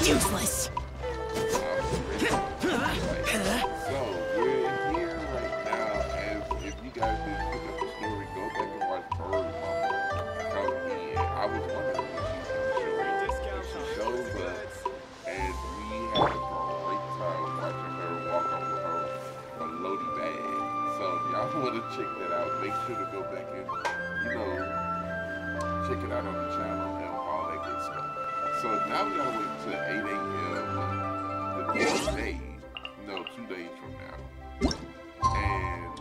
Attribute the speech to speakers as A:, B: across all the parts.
A: Useless.
B: So, we're here right now, and if you guys didn't pick up the story, go back and watch Bird Mama come in. I was wondering when she's going to show up. She shows up, and we had a great time watching her walk on with her loady bag. So, if y'all want to check that out, make sure to go back and, check it out on the channel and all that good stuff. So, now we gotta wait till 8 a.m. the next day. No, 2 days from now. And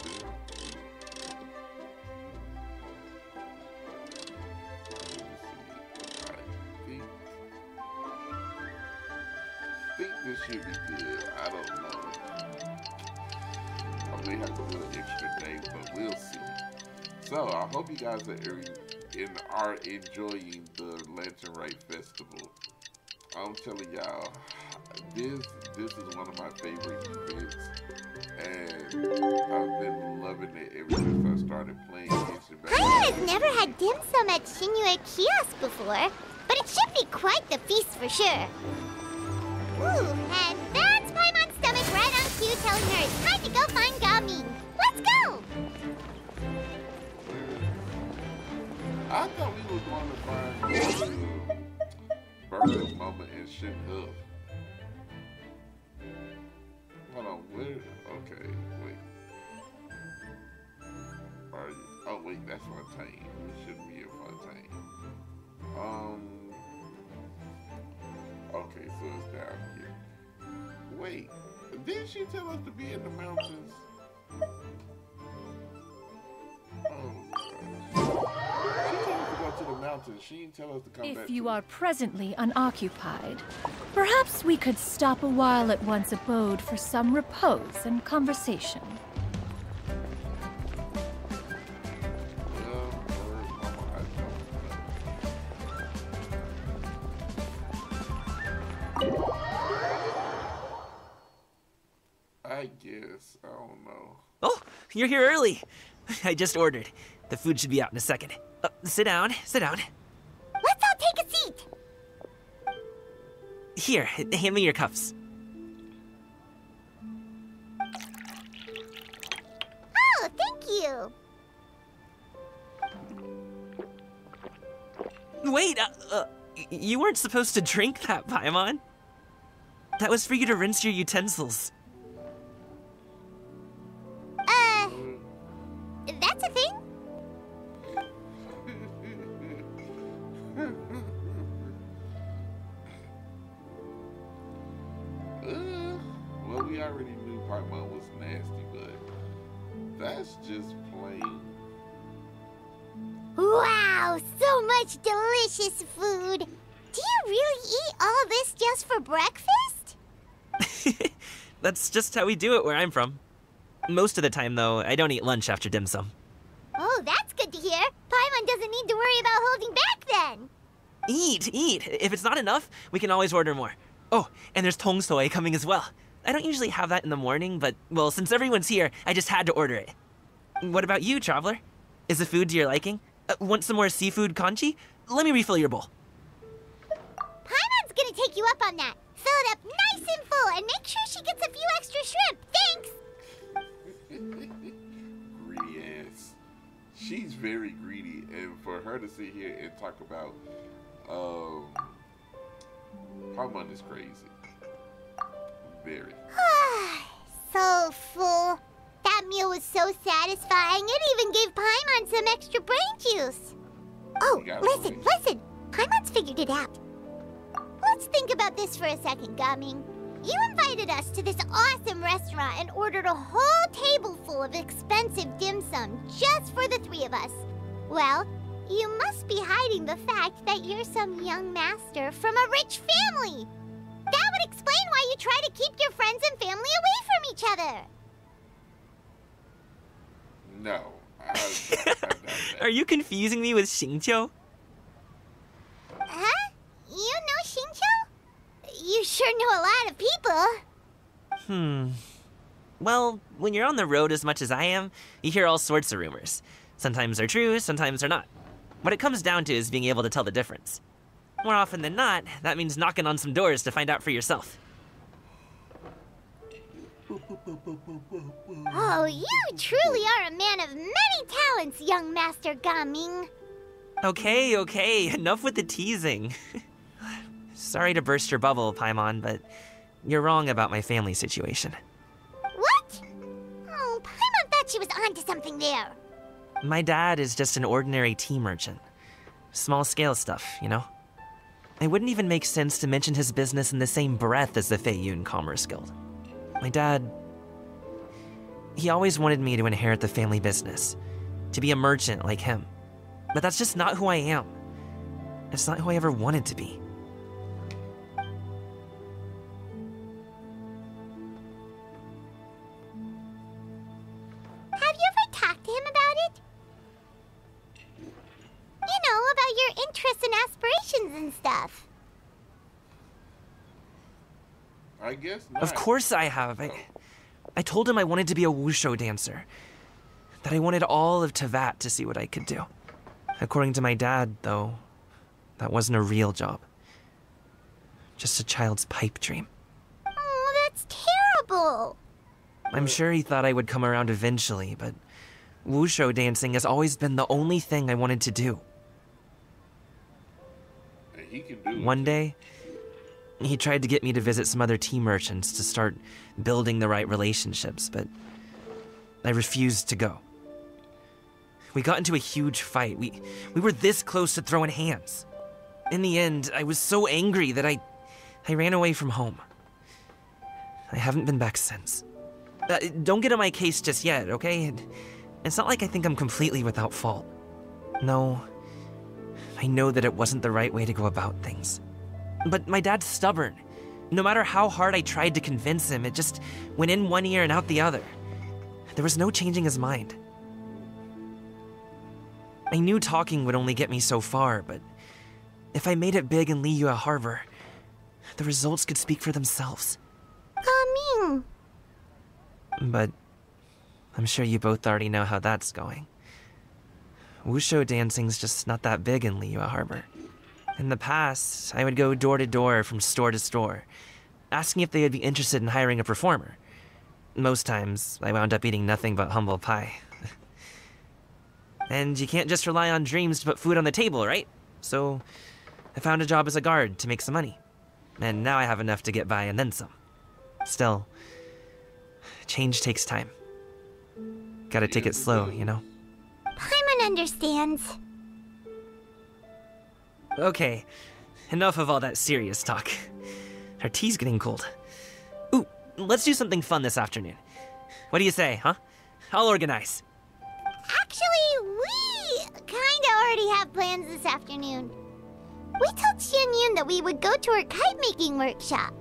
B: I think this should be good. I don't know. I may have to do an extra day, but we'll see. So I hope you guys are enjoying the Lantern Rite Festival. I'm telling y'all, this is one of my favorite events, and I've been loving it ever since I started playing Genshin.
C: I've never had dim sum at Shinue Kiosk before, but it should be quite the feast for sure. Ooh, and that's Paimon's stomach right on cue telling her it's time to go find Gaming. Let's go!
B: I thought we were going to find Bird Mama and Shin Up. Hold on, where? Okay, wait. Are you? Oh wait, that's Fontaine. It shouldn't be in Fontaine. Okay, so it's down here. Wait, didn't she tell us to be in the mountains? Oh gosh. To the mountains. She didn't tell us to come back.
D: If you are presently unoccupied, perhaps we could stop a while at one's abode for some repose and conversation.
B: I guess. I don't know.
A: Oh, you're here early. I just ordered. The food should be out in a second. Sit down, sit down.
C: Let's all take a seat.
A: Here, hand me your cups.
C: Oh, thank you.
A: Wait, you weren't supposed to drink that, Paimon. That was for you to rinse your utensils.
C: That's a thing?
B: Well, we already knew Paimon was nasty, but that's just plain.
C: Wow, so much delicious food. Do you really eat all this just for breakfast?
A: That's just how we do it where I'm from. Most of the time, though, I don't eat lunch after dim sum.
C: Oh, that's good to hear. Paimon doesn't need to worry about holding back then.
A: Eat, eat. If it's not enough, we can always order more. Oh, and there's tong soy coming as well. I don't usually have that in the morning, but, well, since everyone's here, I just had to order it. What about you, Traveler? Is the food to your liking? Want some more seafood congee? Let me refill your bowl.
C: Paimon's gonna take you up on that. Fill it up nice and full and make sure she gets a few extra shrimp. Thanks!
B: Greedy ass. She's very greedy, and for her to sit here and talk about Paimon is crazy. Very.
C: So full. That meal was so satisfying, it even gave Paimon some extra brain juice. Oh, listen. Paimon's figured it out. Let's think about this for a second, Gaming. You invited us to this awesome restaurant and ordered a whole table full of expensive dim sum just for the three of us. Well, you must be hiding the fact that you're some young master from a rich family. That would explain why you try to keep your friends and family away from each other.
B: No.
A: Are you confusing me with Xingqiu?
C: Huh? You know Xingqiu? You sure know a lot of people.
A: Well, when you're on the road as much as I am, you hear all sorts of rumors. Sometimes they're true, sometimes they're not. What it comes down to is being able to tell the difference. More often than not, that means knocking on some doors to find out for yourself.
C: Oh, you truly are a man of many talents, young Master Gaming.
A: Okay, enough with the teasing. Sorry to burst your bubble, Paimon, but you're wrong about my family situation.
C: What? Oh, Paimon thought she was onto something there.
A: My dad is just an ordinary tea merchant. Small-scale stuff, you know? It wouldn't even make sense to mention his business in the same breath as the Feiyun Commerce Guild. My dad... he always wanted me to inherit the family business, to be a merchant like him. But that's just not who I am. It's not who I ever wanted to be.
C: Have you ever talked to him about it? You know, about your interests and aspirations and stuff.
B: I guess not.
A: Of course I have. I told him I wanted to be a wushu dancer. That I wanted all of Tevat to see what I could do. According to my dad, though, that wasn't a real job. Just a child's pipe dream.
C: Oh, that's terrible.
A: I'm sure he thought I would come around eventually, but wushu dancing has always been the only thing I wanted to do.
B: And he can do it.
A: One day, he tried to get me to visit some other tea merchants to start building the right relationships, but I refused to go. We got into a huge fight. We were this close to throwing hands. In the end, I was so angry that I ran away from home. I haven't been back since. Don't get on my case just yet, okay? It's not like I think I'm completely without fault. No, I know that it wasn't the right way to go about things. But my dad's stubborn. No matter how hard I tried to convince him, it just went in one ear and out the other. There was no changing his mind. I knew talking would only get me so far, but if I made it big in Liyue Harbor, the results could speak for themselves.
C: Gaming.
A: But I'm sure you both already know how that's going. Wushu dancing's just not that big in Liyue Harbor. In the past, I would go door to door from store to store, asking if they would be interested in hiring a performer. Most times, I wound up eating nothing but humble pie. And you can't just rely on dreams to put food on the table, right? So I found a job as a guard to make some money. And now I have enough to get by and then some. Still, change takes time. Gotta take it slow, you know?
C: Paimon understands.
A: Okay, enough of all that serious talk. Our tea's getting cold. Ooh, let's do something fun this afternoon. What do you say, huh? I'll organize.
C: Actually, we kinda already have plans this afternoon. We told Xianyun that we would go to her kite-making workshop.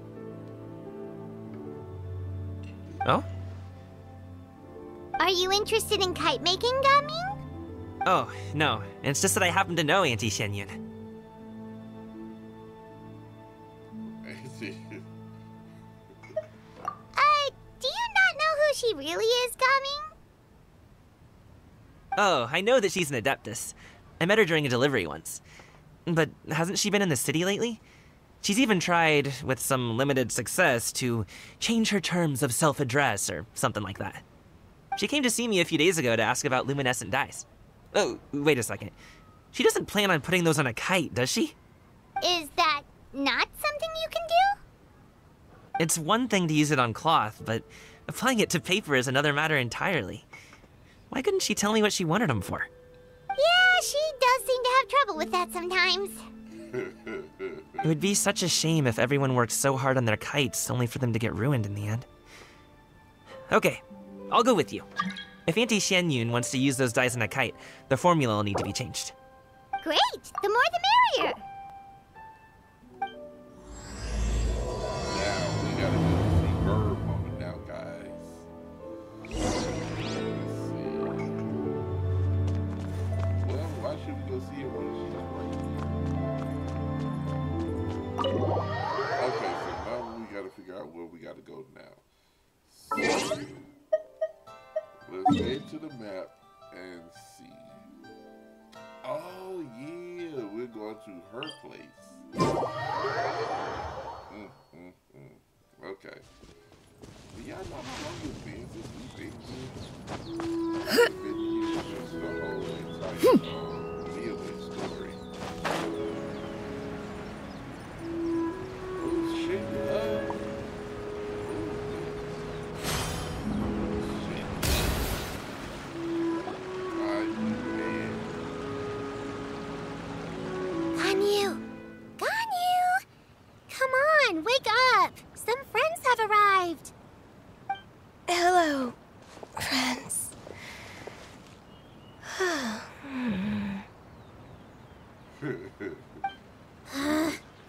A: Oh?
C: Are you interested in kite-making, Gaming?
A: Oh, no. It's just that I happen to know Auntie Xianyun.
C: Do you not know who she really is, Gaming?
A: Oh, I know that she's an adeptus. I met her during a delivery once. But hasn't she been in the city lately? She's even tried, with some limited success, to change her terms of self-address or something like that. She came to see me a few days ago to ask about luminescent dyes. Oh, wait a second. She doesn't plan on putting those on a kite, does she?
C: Is that not something you can do?
A: It's one thing to use it on cloth, but applying it to paper is another matter entirely. Why couldn't she tell me what she wanted them for?
C: Yeah, she does seem to have trouble with that sometimes.
A: It would be such a shame if everyone worked so hard on their kites only for them to get ruined in the end. Okay, I'll go with you. If Auntie Xianyun wants to use those dyes on a kite, the formula will need to be changed.
C: Great! The more the merrier!
B: Now, we gotta go see Bird moment now, guys. Let's see. Well, why should we go see her when she's right here? Okay, so now we gotta figure out where we gotta go now. So, let's head to the map and see. Oh, yeah, we're going to her place. Okay. Do y'all know how long it's been since we fixed it? Been using this the whole entire meal story. Oh shit!
C: Ganyu! Ganyu! Come on, wake up! Some friends have arrived!
E: Hello, friends.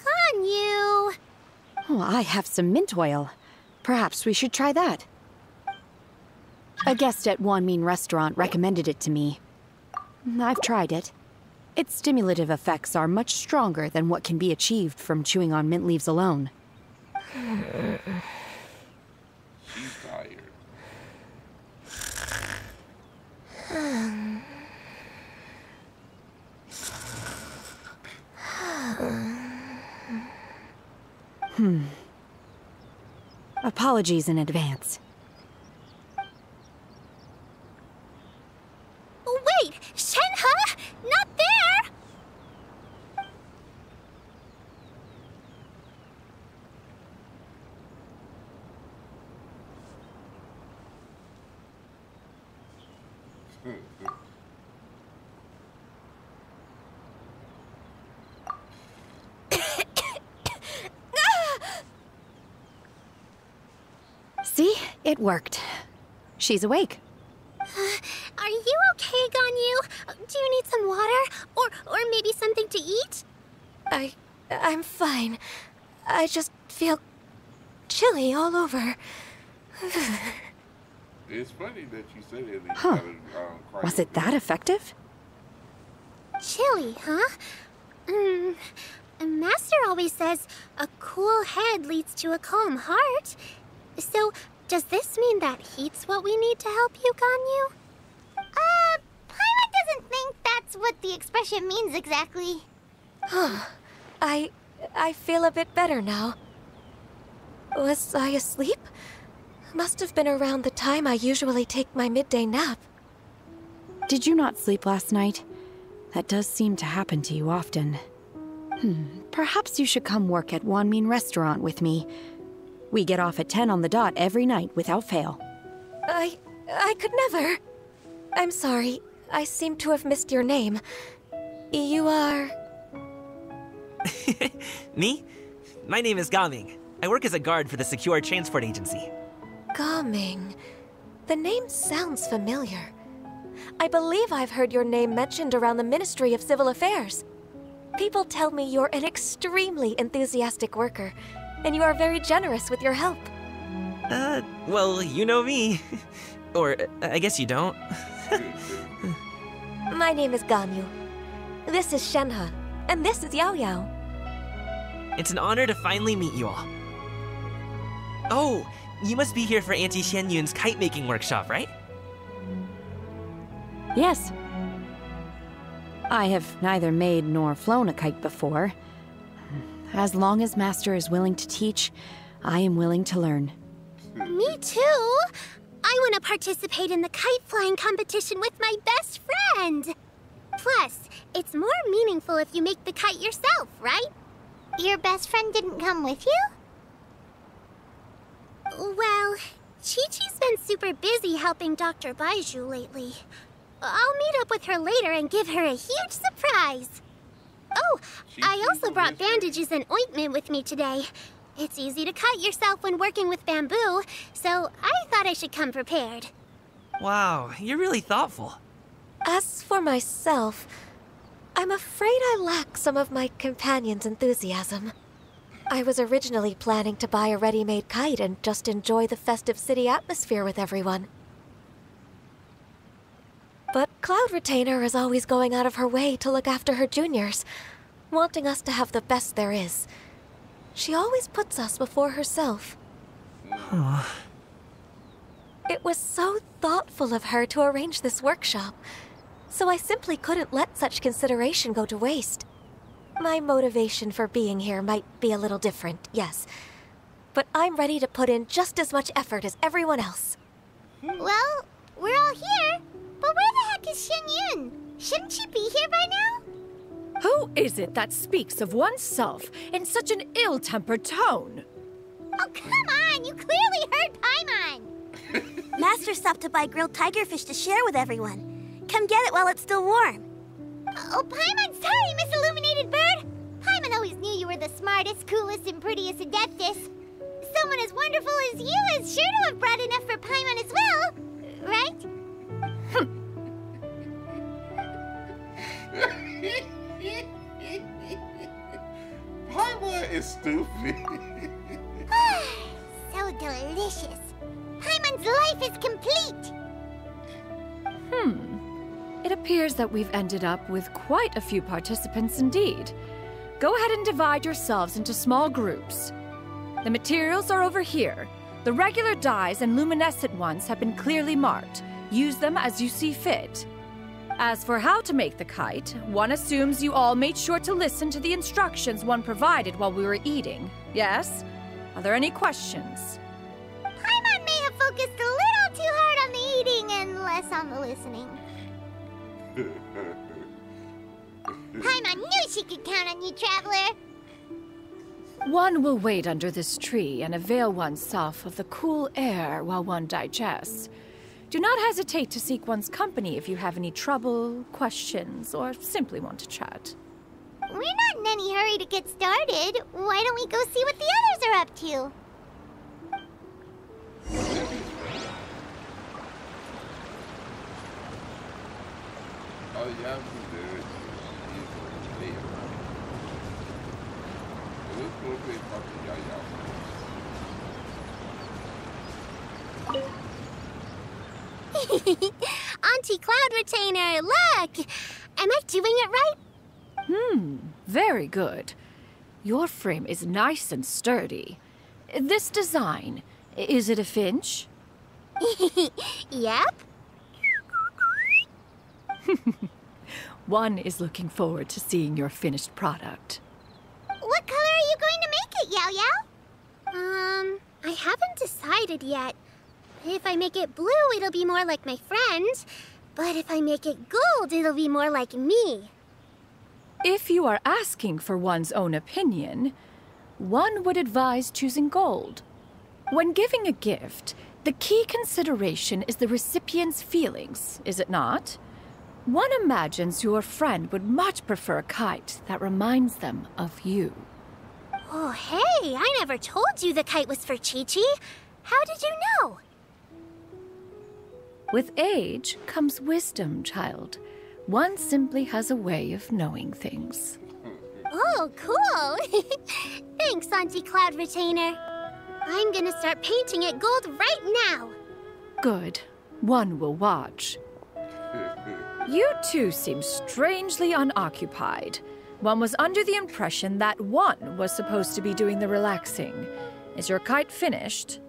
C: Ganyu!
F: Oh, I have some mint oil. Perhaps we should try that. A guest at Wanmin restaurant recommended it to me. I've tried it. Its stimulative effects are much stronger than what can be achieved from chewing on mint leaves alone.
B: She's tired.
F: Apologies in advance.
C: Wait! Shenhe! Not there!
F: See? It worked. She's awake.
C: Are you okay, Ganyu? Do you need some water? Or maybe something to eat?
E: I'm fine. I just feel chilly all over.
B: It's funny that you say that. And
F: Huh.
B: you gotta, cry
F: Was it
B: over
F: that effective?
C: Chilly, huh? Master always says a cool head leads to a calm heart. So, does this mean that heat's what we need to help you, Ganyu? Paimon doesn't think that's what the expression means exactly.
E: I feel a bit better now. Was I asleep? Must have been around the time I usually take my midday nap.
F: Did you not sleep last night? That does seem to happen to you often. Perhaps you should come work at Wanmin restaurant with me. We get off at 10 on the dot every night without fail.
E: I could never. I'm sorry. I seem to have missed your name. You are...
A: Me? My name is Gaming. I work as a guard for the Secure Transport Agency.
E: Gaming. The name sounds familiar. I believe I've heard your name mentioned around the Ministry of Civil Affairs. People tell me you're an extremely enthusiastic worker, and you are very generous with your help.
A: Well, you know me. Or, I guess you don't.
E: My name is Ganyu. This is Shenhe, and this is Yao Yao.
A: It's an honor to finally meet you all. Oh, you must be here for Auntie Xianyun's kite-making workshop, right?
F: Yes. I have neither made nor flown a kite before. As long as Master is willing to teach, I am willing to learn.
C: Me too! I want to participate in the kite flying competition with my best friend! Plus, it's more meaningful if you make the kite yourself, right? Your best friend didn't come with you? Well, Chi-Chi's been super busy helping Dr. Baiju lately. I'll meet up with her later and give her a huge surprise. Oh, I also brought bandages and ointment with me today. It's easy to cut yourself when working with bamboo, so I thought I should come prepared.
A: Wow, you're really thoughtful.
E: As for myself, I'm afraid I lack some of my companion's enthusiasm. I was originally planning to buy a ready-made kite and just enjoy the festive city atmosphere with everyone. But Cloud Retainer is always going out of her way to look after her juniors, wanting us to have the best there is. She always puts us before herself. It was so thoughtful of her to arrange this workshop, so I simply couldn't let such consideration go to waste. My motivation for being here might be a little different, yes. But I'm ready to put in just as much effort as everyone else.
C: Well, we're all here, but where the heck is Shen Yun? Shouldn't she be here by now?
D: Who is it that speaks of oneself in such an ill-tempered tone?
C: Oh, come on! You clearly heard Paimon!
G: Master stopped to buy grilled tigerfish to share with everyone. Come get it while it's still warm.
C: Oh, Paimon, sorry, Miss Illuminated Bird! Paimon always knew you were the smartest, coolest, and prettiest Adeptus. Someone as wonderful as you is sure to have brought enough for Paimon as well, right?
B: Paimon is stupid.
C: So delicious. Paimon's life is complete.
D: It appears that we've ended up with quite a few participants indeed. Go ahead and divide yourselves into small groups. The materials are over here. The regular dyes and luminescent ones have been clearly marked. Use them as you see fit. As for how to make the kite, one assumes you all made sure to listen to the instructions one provided while we were eating. Yes? Are there any questions?
C: Paimon may have focused a little too hard on the eating and less on the listening. Paimon knew she could count on you, Traveler.
D: One will wait under this tree and avail oneself of the cool air while one digests. Do not hesitate to seek one's company if you have any trouble, questions, or simply want to chat.
C: We're not in any hurry to get started. Why don't we go see what the others are up to?
B: Oh, yeah, I'm good. Let's go play fucking Yaya.
C: Auntie Cloud Retainer, look! Am I doing it right?
D: Very good. Your frame is nice and sturdy. This design, is it a finch?
C: Yep.
D: One is looking forward to seeing your finished product.
C: What color are you going to make it, Yao Yao? I haven't decided yet. If I make it blue, it'll be more like my friend. But if I make it gold, it'll be more like me.
D: If you are asking for one's own opinion, one would advise choosing gold. When giving a gift, the key consideration is the recipient's feelings, is it not? One imagines your friend would much prefer a kite that reminds them of you.
C: Oh, hey, I never told you the kite was for Chi-Chi. How did you know?
D: With age comes wisdom, child. One simply has a way of knowing things.
C: Oh, cool. Thanks, Auntie Cloud Retainer. I'm gonna start painting it gold right now.
D: Good. One will watch. You two seem strangely unoccupied. One was under the impression that one was supposed to be doing the relaxing. Is your kite finished?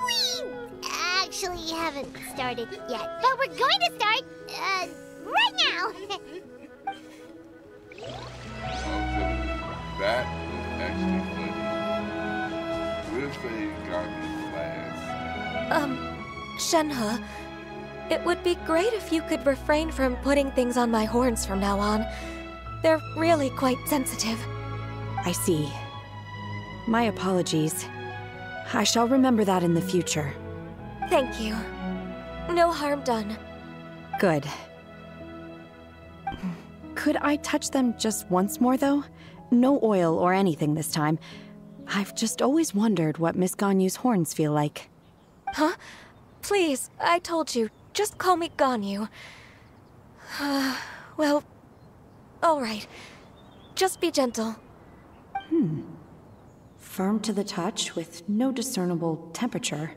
C: We actually haven't started yet, but we're going to start, right now.
B: That was actually funny. We'll say you got me last.
E: Shenhe, it would be great if you could refrain from putting things on my horns from now on. They're really quite sensitive.
F: I see. My apologies. I shall remember that in the future.
E: Thank you. No harm done.
F: Good. Could I touch them just once more, though? No oil or anything this time. I've just always wondered what Miss Ganyu's horns feel like.
E: Huh? Please, I told you. Just call me Ganyu. Well, all right. Just be gentle.
F: Firm to the touch with no discernible temperature.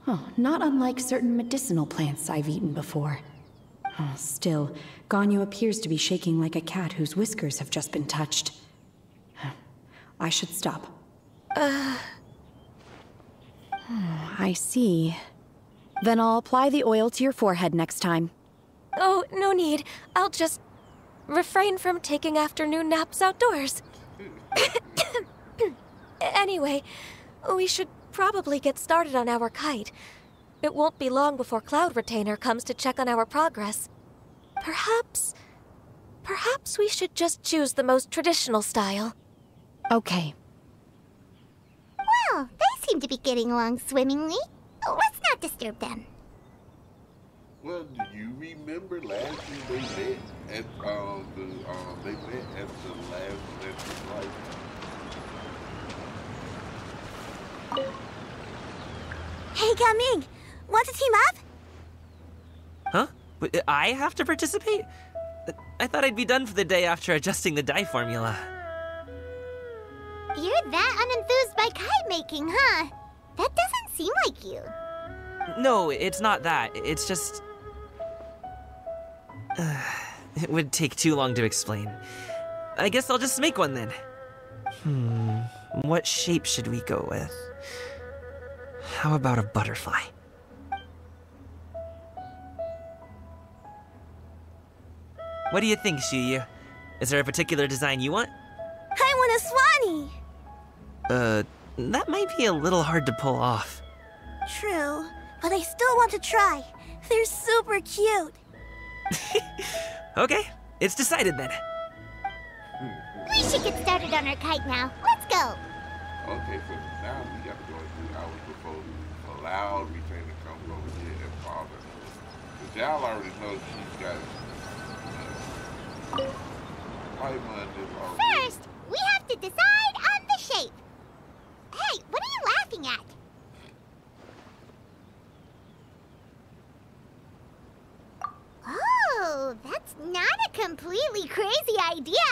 F: Oh, not unlike certain medicinal plants I've eaten before. Oh, still, Ganyu appears to be shaking like a cat whose whiskers have just been touched. I should stop. I see. Then I'll apply the oil to your forehead next time.
E: Oh, no need. I'll just refrain from taking afternoon naps outdoors. Anyway, we should probably get started on our kite. It won't be long before Cloud Retainer comes to check on our progress. Perhaps we should just choose the most traditional style.
F: Okay.
C: Well, they seem to be getting along swimmingly. Let's not disturb them.
B: Well, do you remember last year they met at the last lesson, right?
G: Hey, Gaming, want to team up?
A: Huh? I have to participate? I thought I'd be done for the day after adjusting the dye formula.
C: You're that unenthused by kite making, huh? That doesn't seem like you.
A: No, it's not that. It's just... it would take too long to explain. I guess I'll just make one then. What shape should we go with? How about a butterfly? What do you think, Shuyu? Is there a particular design you want?
G: I want a swanee.
A: That might be a little hard to pull off.
G: True, but I still want to try. They're super cute.
A: Okay, it's decided then.
C: We should get started on our kite now. Let's go.
B: Okay, so now we got to go through our proposal. Allow Retainer to come over here and bother her. Because y'all already know she's got
C: First, we have to decide on the shape. Hey, what are you laughing at? Oh, that's not a completely crazy idea.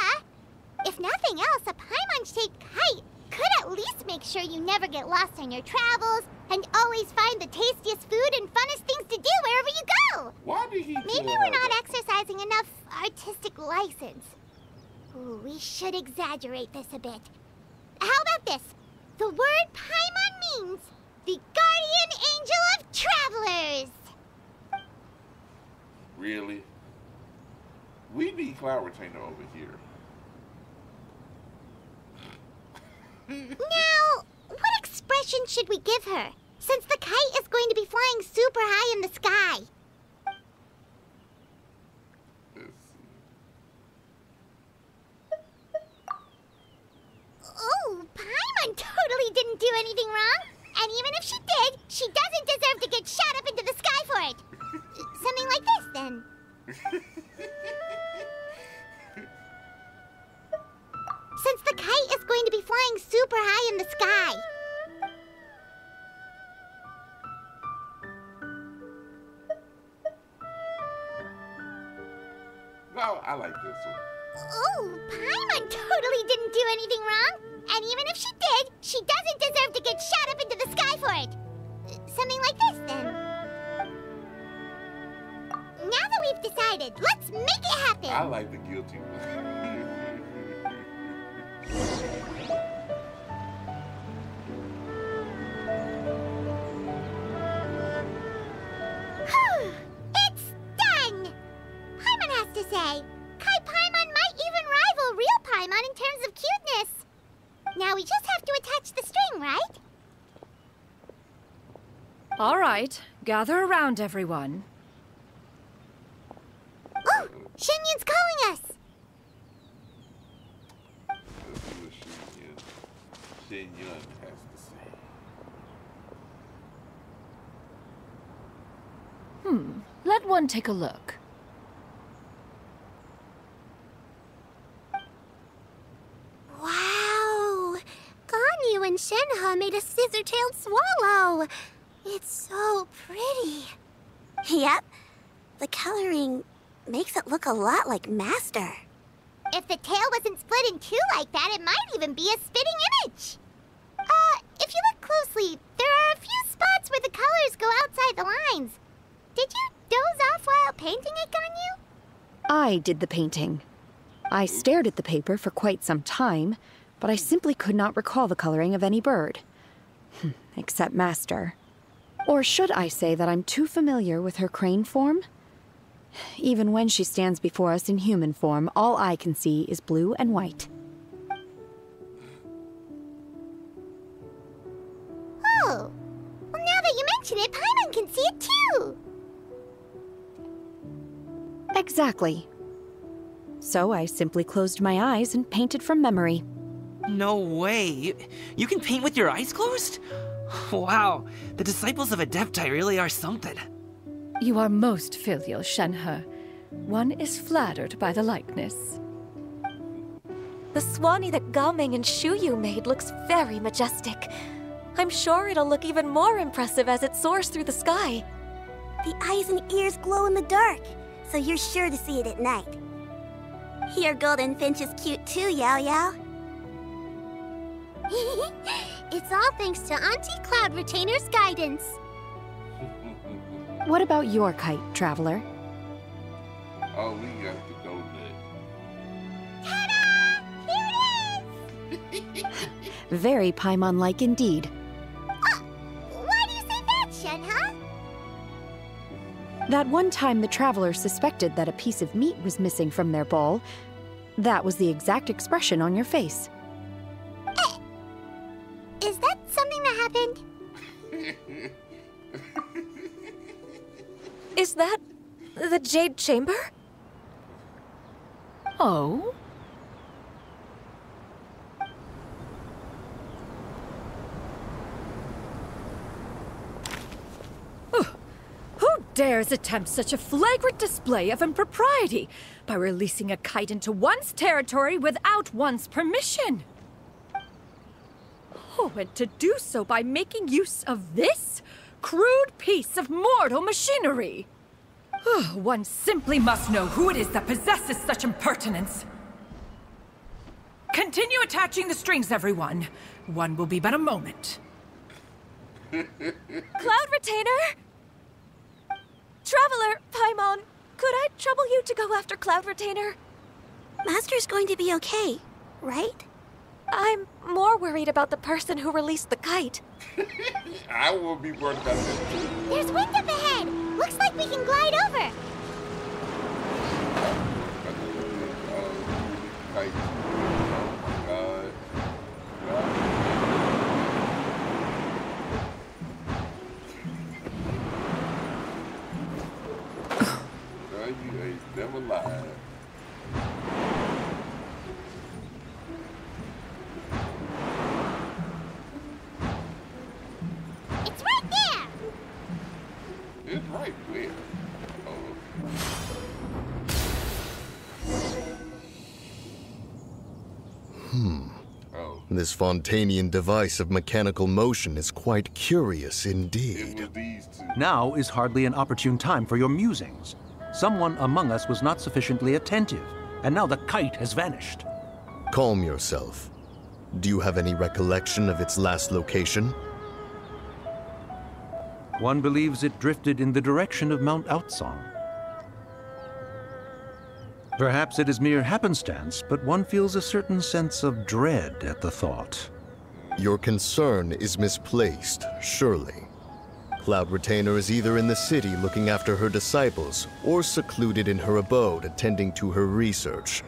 C: If nothing else, a Paimon-shaped kite could at least make sure you never get lost on your travels and always find the tastiest food and funnest things to do wherever you go.
B: Why did he
C: Maybe we're not exercising enough artistic license. Ooh, we should exaggerate this a bit. How about this? The word Paimon means the guardian angel of travelers.
B: Really? We need Cloud Retainer over here.
C: Now, what expression should we give her, since the kite is going to be flying super high in the sky?
B: Let's see.
C: Oh, Paimon totally didn't do anything wrong. And even if she did, she doesn't deserve to get shot up into the sky for it. Something like this, then. Since the kite is going to be flying super high in the sky.
B: No, I like this one.
C: Oh, Paimon totally didn't do anything wrong. And even if she did, she doesn't deserve to get shot up into the sky for it. Something like this, then. Now that we've decided, let's make it happen.
B: I like the guilty one.
C: It's done! Paimon has to say, Kai Paimon might even rival real Paimon in terms of cuteness. Now we just have to attach the string, right?
D: All right, gather around, everyone.
C: Oh, Shenyun's calling us!
B: Let's see what Shenyun has to say.
D: Let one take a look.
C: Wow! Ganyu and Shenhe made a scissor-tailed swallow! It's so pretty.
G: Yep, the coloring makes it look a lot like Master.
C: If the tail wasn't split in two like that, it might even be a spitting image. If you look closely, there are a few spots where the colors go outside the lines. Did you doze off while painting it, Ganyu?
F: I did the painting. I stared at the paper for quite some time, but I simply could not recall the coloring of any bird. Except Master. Or should I say that I'm too familiar with her crane form? Even when she stands before us in human form, all I can see is blue and white.
C: Oh. Well, now that you mention it, Paimon can see it too.
F: Exactly. So I simply closed my eyes and painted from memory.
A: No way. You can paint with your eyes closed? Wow, the disciples of Adepti really are something.
D: You are most filial, Shenhe. One is flattered by the likeness.
E: The Swanee that Gaoming and Shuyu made looks very majestic. I'm sure it'll look even more impressive as it soars through the sky.
G: The eyes and ears glow in the dark, so you're sure to see it at night. Your golden finch is cute too, Yao Yao.
C: It's all thanks to Auntie Cloud Retainer's guidance.
F: What about your kite, Traveler?
B: Oh, we got the donut.
C: Ta-da! Here it is!
F: Very Paimon-like indeed.
C: Why do you say that, Shenhe?
F: That one time the Traveler suspected that a piece of meat was missing from their bowl, that was the exact expression on your face.
C: Is that something that happened?
E: Is that the Jade Chamber?
D: Oh? Who dares attempt such a flagrant display of impropriety by releasing a kite into one's territory without one's permission? Oh, and to do so by making use of this crude piece of mortal machinery. One simply must know who it is that possesses such impertinence. Continue attaching the strings, everyone. One will be but a moment.
E: Cloud Retainer? Traveler, Paimon, could I trouble you to go after Cloud Retainer?
G: Master's going to be okay, right?
E: I'm more worried about the person who released the kite.
B: I will be worried about that too.
C: There's wind up ahead. Looks like we can glide over.
B: Like, oh my God. God, you ain't never lied.
C: It's right there.
B: It's right where? Oh.
H: This Fontanian device of mechanical motion is quite curious
B: It
H: indeed.
B: was these two.
I: Now is hardly an opportune time for your musings. Someone among us was not sufficiently attentive, and now the kite has vanished.
H: Calm yourself. Do you have any recollection of its last location?
I: One believes it drifted in the direction of Mount Outsong. Perhaps it is mere happenstance, but one feels a certain sense of dread at the thought.
H: Your concern is misplaced, surely. Cloud Retainer is either in the city looking after her disciples, or secluded in her abode attending to her research.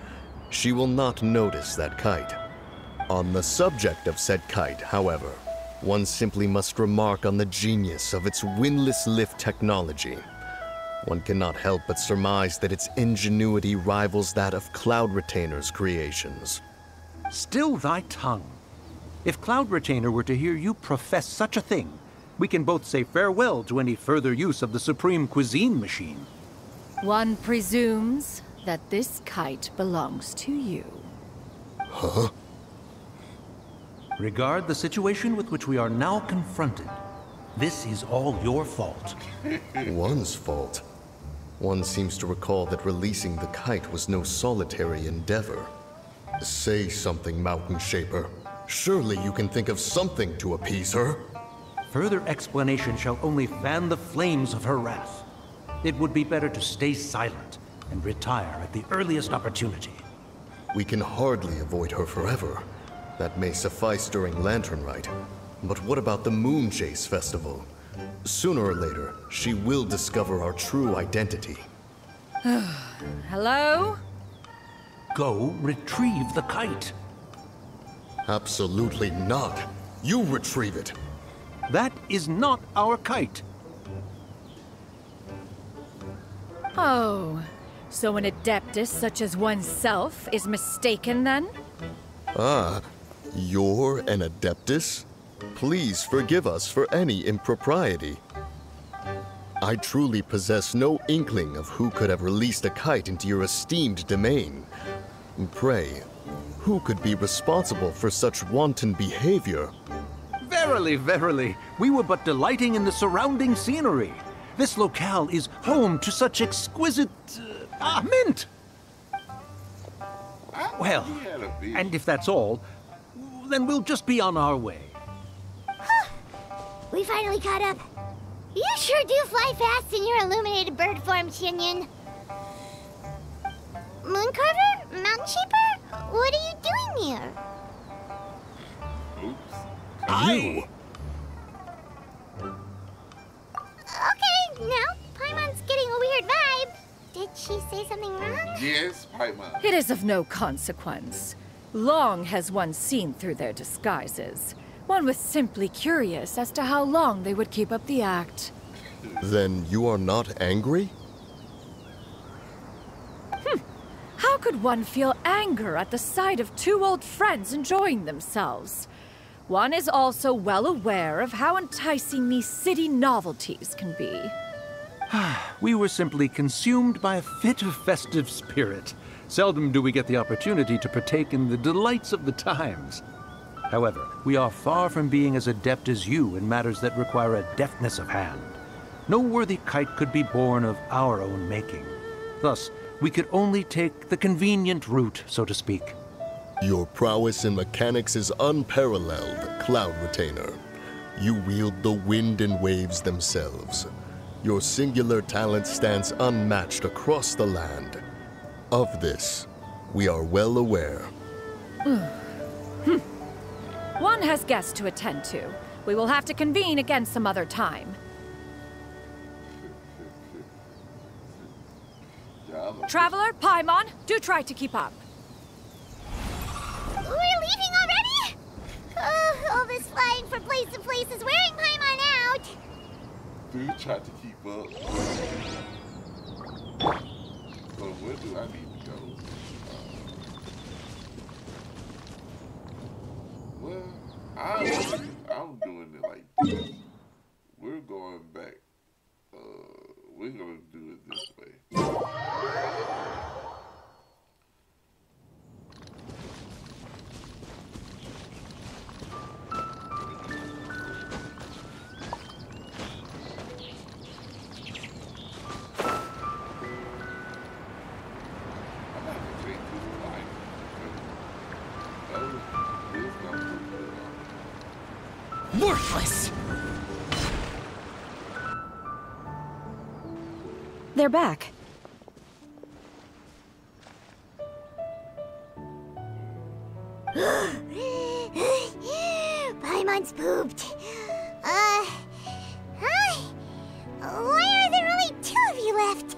H: She will not notice that kite. On the subject of said kite, however, one simply must remark on the genius of its windless lift technology. One cannot help but surmise that its ingenuity rivals that of Cloud Retainer's creations.
I: Still thy tongue. If Cloud Retainer were to hear you profess such a thing, we can both say farewell to any further use of the Supreme Cuisine Machine.
D: One presumes that this kite belongs to you.
H: Huh?
I: Regard the situation with which we are now confronted. This is all your fault.
H: One's fault. One seems to recall that releasing the kite was no solitary endeavor. Say something, Mountain Shaper. Surely you can think of something to appease her.
I: Further explanation shall only fan the flames of her wrath. It would be better to stay silent and retire at the earliest opportunity.
H: We can hardly avoid her forever. That may suffice during Lantern Rite. But what about the Moon Chase Festival? Sooner or later, she will discover our true identity.
D: Hello?
I: Go retrieve the kite.
H: Absolutely not. You retrieve it.
I: That is not our kite.
D: Oh, so an adeptus such as oneself is mistaken then?
H: Ah, you're an adeptus? Please forgive us for any impropriety. I truly possess no inkling of who could have released a kite into your esteemed domain. Pray, who could be responsible for such wanton behavior?
I: Verily, verily, we were but delighting in the surrounding scenery. This locale is home to such exquisite... mint! Well, and if that's all, then we'll just be on our way.
C: We finally caught up. You sure do fly fast in your illuminated bird form, Shinyan. Mooncarver? Mountain Shaper? What are you doing here?
B: Oops.
C: Okay, now Paimon's getting a weird vibe. Did she say something wrong?
B: Yes, Paimon.
D: It is of no consequence. Long has one seen through their disguises. One was simply curious as to how long they would keep up the act.
H: Then you are not angry?
D: How could one feel anger at the sight of two old friends enjoying themselves? One is also well aware of how enticing these city novelties can be.
I: We were simply consumed by a fit of festive spirit. Seldom do we get the opportunity to partake in the delights of the times. However, we are far from being as adept as you in matters that require a deftness of hand. No worthy kite could be born of our own making. Thus, we could only take the convenient route, so to speak.
H: Your prowess in mechanics is unparalleled, Cloud Retainer. You wield the wind and waves themselves. Your singular talent stands unmatched across the land. Of this, we are well aware.
D: One has guests to attend to. We will have to convene again some other time. Traveler, Paimon, do try to keep up.
C: We're leaving already? All this flying from place to place is wearing Paimon out.
B: Dude tried to keep up. So where do I need to go? Well, I'm doing it like this. We're going back. We're gonna do it this way.
A: Worthless!
F: They're back.
C: Paimon's pooped. Hi. Why are there only two of you left?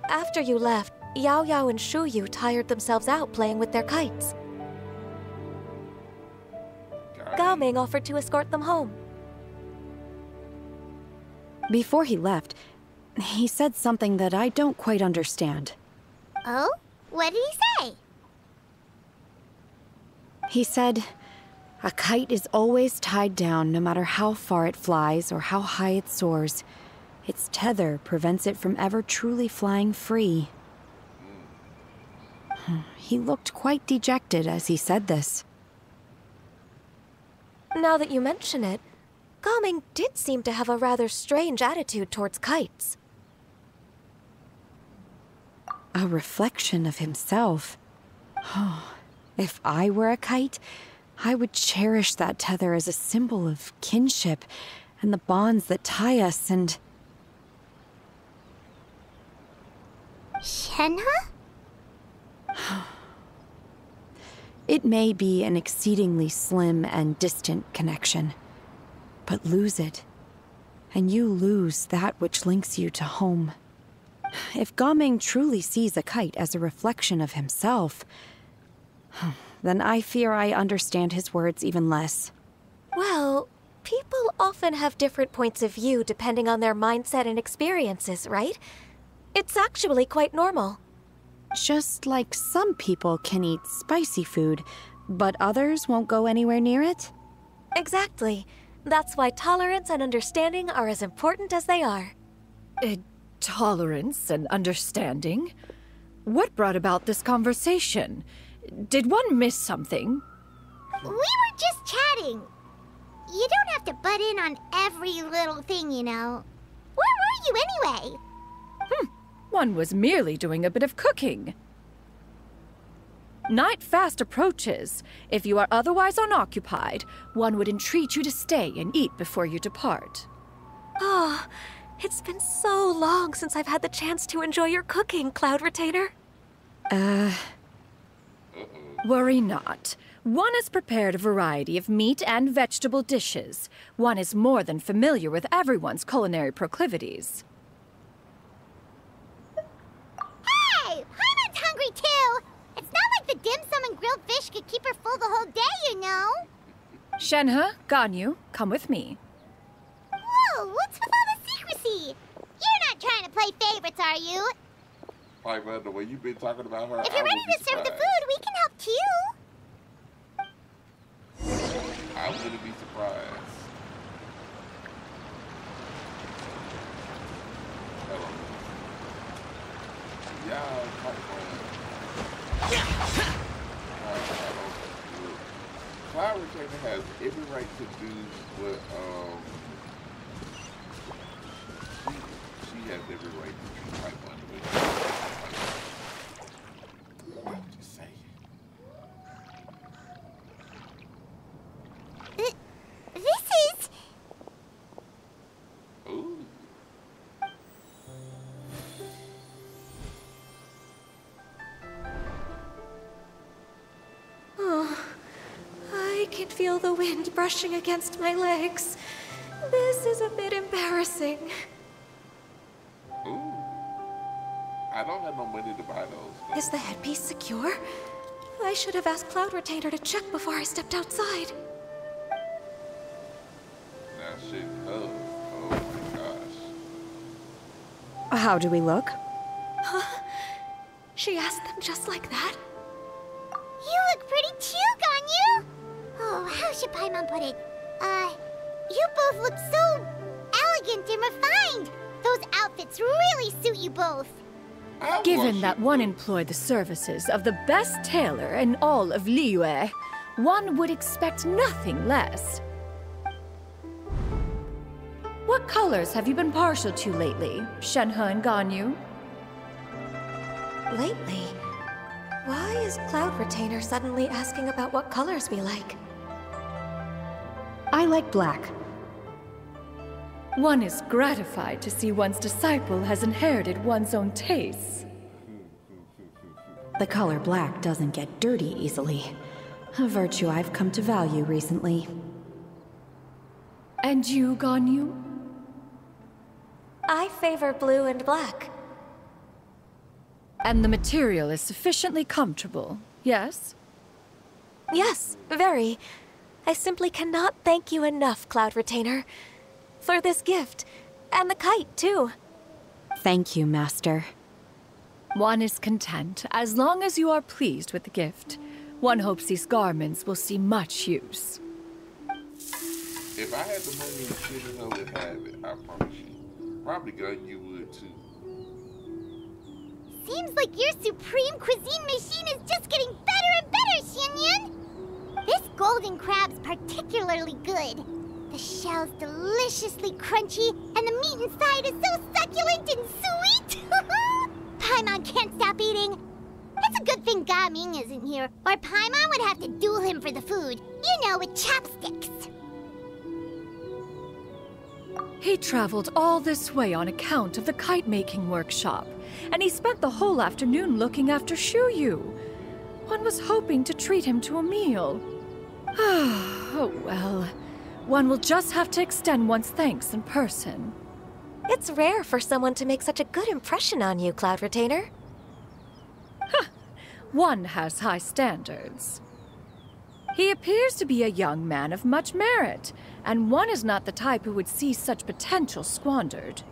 E: After you left, Yao Yao and Shu Yu tired themselves out playing with their kites. Gao Ming offered to escort them home.
F: Before he left, he said something that I don't quite understand.
C: Oh? What did he say?
F: He said, a kite is always tied down no matter how far it flies or how high it soars. Its tether prevents it from ever truly flying free. He looked quite dejected as he said this.
E: Now that you mention it, Gao Ming did seem to have a rather strange attitude towards kites.
F: A reflection of himself. If I were a kite, I would cherish that tether as a symbol of kinship and the bonds that tie us and...
C: Shenhe?
F: It may be an exceedingly slim and distant connection, but lose it, and you lose that which links you to home. If Gaming truly sees a kite as a reflection of himself, then I fear I understand his words even less.
E: Well, people often have different points of view depending on their mindset and experiences, right? It's actually quite normal.
F: Just like some people can eat spicy food, but others won't go anywhere near it?
E: Exactly. That's why tolerance and understanding are as important as they are.
D: Tolerance and understanding? What brought about this conversation? Did one miss something?
C: We were just chatting. You don't have to butt in on every little thing, you know. Where were you anyway?
D: One was merely doing a bit of cooking. Night fast approaches. If you are otherwise unoccupied, one would entreat you to stay and eat before you depart.
E: Oh, it's been so long since I've had the chance to enjoy your cooking, Cloud Retainer.
D: Worry not. One has prepared a variety of meat and vegetable dishes. One is more than familiar with everyone's culinary proclivities.
C: Hey! Paimon's hungry too! It's not like the dim sum and grilled fish could keep her full the whole day, you know?
D: Shenhe, Ganyu, come with me.
C: Whoa, what's with all the secrecy? You're not trying to play favorites, are you?
B: Paimon, the way you've been talking about her,
C: If you're ready to serve the food, we can help too.
B: I wouldn't be surprised. Hello. Yeah, Cloud Retainer has every right to do what, she has every right to treat Paimon the way she treats Paimon. I'm just saying.
C: This is...
B: Ooh.
E: Oh, I can feel the wind brushing against my legs. This is a bit embarrassing.
B: Ooh. I don't have no money to buy those.
E: Is the headpiece secure? I should have asked Cloud Retainer to check before I stepped outside.
B: Now shit, oh my gosh.
F: How do we look?
E: Huh? She asked them just like that?
C: You look pretty too, Ganyu! Oh, how should Paimon put it? You both look so elegant and refined. Those outfits really suit you both.
D: Given that one employed the services of the best tailor in all of Liyue, one would expect nothing less. What colors have you been partial to lately, Shenhe and Ganyu?
E: Lately? Why is Cloud Retainer suddenly asking about what colors we like?
F: I like black.
D: One is gratified to see one's disciple has inherited one's own tastes.
F: The color black doesn't get dirty easily. A virtue I've come to value recently.
D: And you, Ganyu?
E: I favor blue and black.
D: And the material is sufficiently comfortable, yes?
E: Yes, very. I simply cannot thank you enough, Cloud Retainer. For this gift. And the kite, too.
F: Thank you, Master.
D: One is content, as long as you are pleased with the gift. One hopes these garments will see much use.
B: If I had the money, Shinno would have it, I promise you. Probably Ganyu would too.
C: Seems like your supreme cuisine machine is just getting better and better, Xinyun! This golden crab's particularly good. The shell's deliciously crunchy, and the meat inside is so succulent and sweet! Paimon can't stop eating. It's a good thing Gaming isn't here, or Paimon would have to duel him for the food. You know, with chopsticks.
D: He traveled all this way on account of the kite-making workshop, and he spent the whole afternoon looking after Shuyu. One was hoping to treat him to a meal. Oh well, one will just have to extend one's thanks in person.
E: It's rare for someone to make such a good impression on you, Cloud Retainer.
D: One has high standards. He appears to be a young man of much merit, and one is not the type who would see such potential squandered.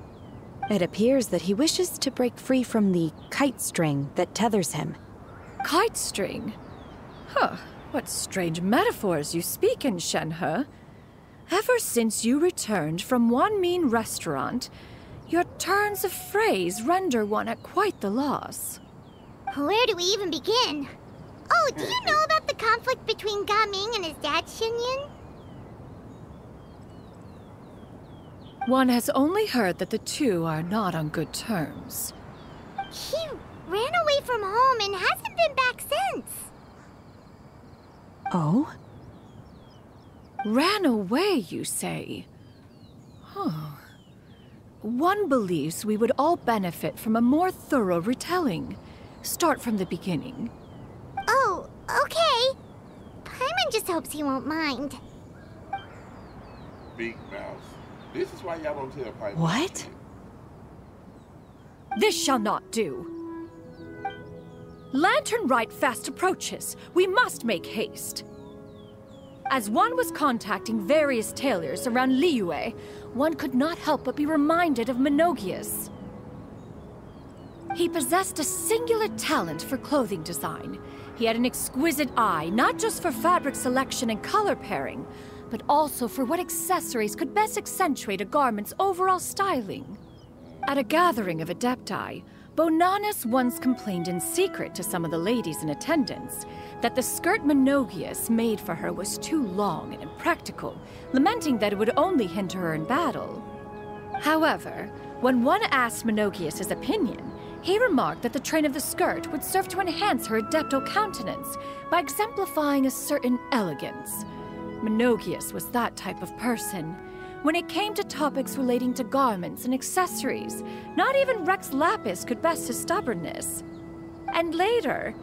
F: It appears that he wishes to break free from the kite string that tethers him.
D: Kite string? Huh, what strange metaphors you speak in, Shenhe. Ever since you returned from one mean restaurant, your turns of phrase render one at quite the loss.
C: Where do we even begin? Oh, do you know about the conflict between Gaming and his dad, Xinyan?
D: One has only heard that the two are not on good terms.
C: He ran away from home and hasn't been back since.
F: Oh?
D: Ran away, you say? Huh. One believes we would all benefit from a more thorough retelling. Start from the beginning.
C: Oh, okay. Paimon just hopes he won't mind.
B: Big mouth. This is why y'all don't tell Paimon.
F: What?
D: This shall not do. Lantern Rite fast approaches. We must make haste. As one was contacting various tailors around Liyue, one could not help but be reminded of Menogias. He possessed a singular talent for clothing design. He had an exquisite eye, not just for fabric selection and color pairing, but also for what accessories could best accentuate a garment's overall styling. At a gathering of Adepti, Bonanis once complained in secret to some of the ladies in attendance that the skirt Menogias made for her was too long and impractical, lamenting that it would only hinder her in battle. However, when one asked Menogias his opinion, he remarked that the train of the skirt would serve to enhance her adeptal countenance by exemplifying a certain elegance. Menogias was that type of person. When it came to topics relating to garments and accessories, not even Rex Lapis could best his stubbornness. And later...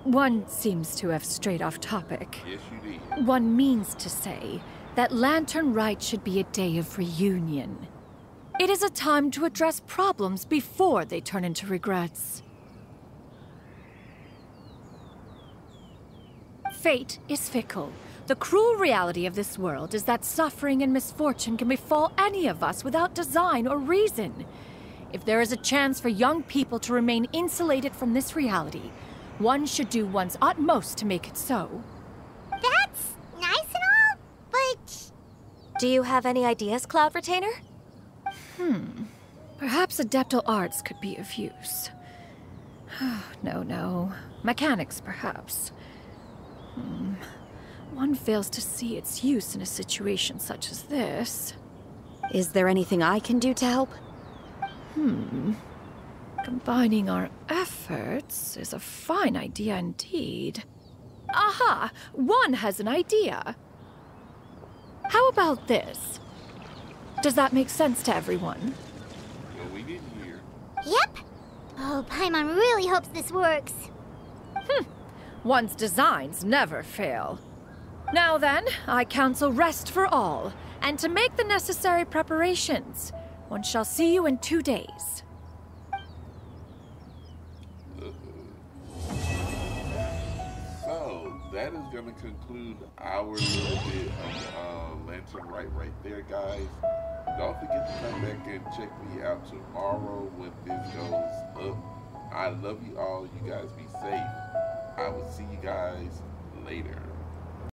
D: one seems to have strayed off topic.
B: Yes, you did.
D: One means to say that Lantern Rite should be a day of reunion. It is a time to address problems before they turn into regrets. Fate is fickle. The cruel reality of this world is that suffering and misfortune can befall any of us without design or reason. If there is a chance for young people to remain insulated from this reality, one should do one's utmost to make it so.
C: That's nice and all, but...
E: Do you have any ideas, Cloud Retainer?
D: Perhaps adeptal arts could be of use. No. Mechanics, perhaps. One fails to see its use in a situation such as this.
F: Is there anything I can do to help?
D: Combining our efforts is a fine idea indeed. Aha! One has an idea. How about this? Does that make sense to everyone?
B: Well, we didn't hear.
C: Yep. Oh, Paimon really hopes this works.
D: One's designs never fail. Now then, I counsel rest for all, and to make the necessary preparations. One shall see you in 2 days.
B: So, that is going to conclude our little bit of Lantern Rite right there, guys. Don't forget to come back and check me out tomorrow when this goes up. I love you all. You guys be safe. I will see you guys later.